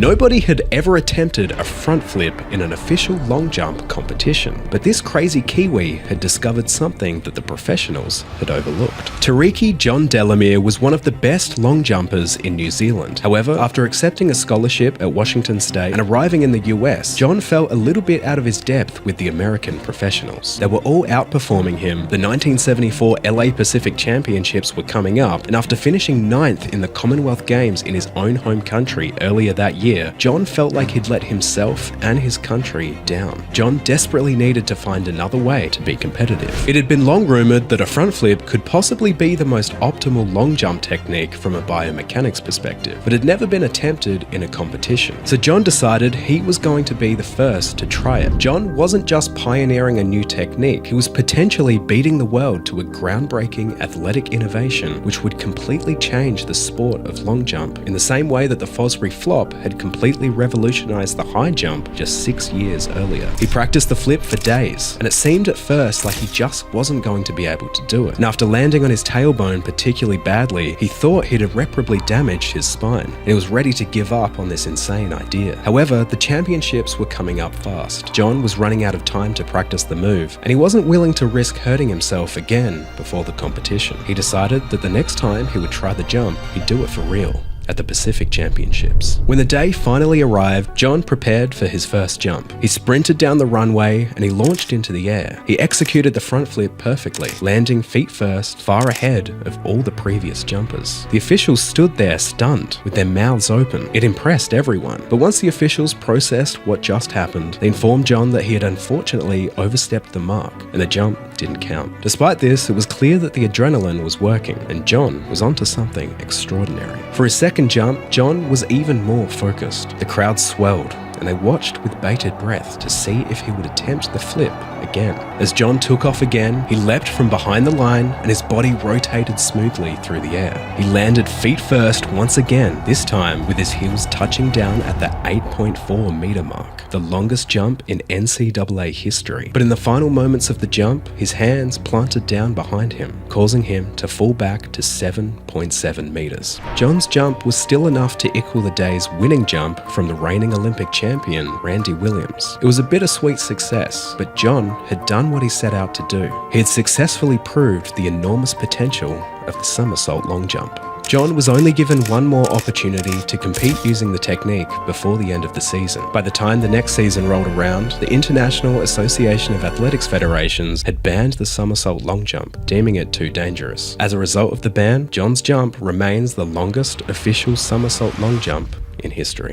Nobody had ever attempted a front flip in an official long jump competition, but this crazy Kiwi had discovered something that the professionals had overlooked. Tuariki John Delamere was one of the best long jumpers in New Zealand. However, after accepting a scholarship at Washington State and arriving in the US, John felt a little bit out of his depth with the American professionals. They were all outperforming him. The 1974 LA Pacific Championships were coming up, and after finishing 9th in the Commonwealth Games in his own home country earlier that year, John felt like he'd let himself and his country down. John desperately needed to find another way to be competitive. It had been long rumored that a front flip could possibly be the most optimal long jump technique from a biomechanics perspective, but had never been attempted in a competition. So John decided he was going to be the first to try it. John wasn't just pioneering a new technique, he was potentially beating the world to a groundbreaking athletic innovation which would completely change the sport of long jump in the same way that the Fosbury flop had completely revolutionized the high jump just 6 years earlier. He practiced the flip for days, and it seemed at first like he just wasn't going to be able to do it. And after landing on his tailbone particularly badly, he thought he'd irreparably damaged his spine, and he was ready to give up on this insane idea. However, the championships were coming up fast. John was running out of time to practice the move, and he wasn't willing to risk hurting himself again before the competition. He decided that the next time he would try the jump, he'd do it for real. At the Pacific Championships. When the day finally arrived, John prepared for his first jump. He sprinted down the runway and he launched into the air. He executed the front flip perfectly, landing feet first, far ahead of all the previous jumpers. The officials stood there stunned, with their mouths open. It impressed everyone. But once the officials processed what just happened, they informed John that he had unfortunately overstepped the mark, and the jump didn't count. Despite this, it was clear that the adrenaline was working, and John was onto something extraordinary. For his second jump, John was even more focused. The crowd swelled, and they watched with bated breath to see if he would attempt the flip again. As John took off again, he leapt from behind the line and his body rotated smoothly through the air. He landed feet first once again, this time with his heels touching down at the 8.4 meter mark, the longest jump in NCAA history. But in the final moments of the jump, his hands planted down behind him, causing him to fall back to 7.7 meters. John's jump was still enough to equal the day's winning jump from the reigning Olympic champion Randy Williams. It was a bittersweet success, but John had done what he set out to do. He had successfully proved the enormous potential of the somersault long jump. John was only given one more opportunity to compete using the technique before the end of the season. By the time the next season rolled around, the International Association of Athletics Federations had banned the somersault long jump, deeming it too dangerous. As a result of the ban, John's jump remains the longest official somersault long jump in history.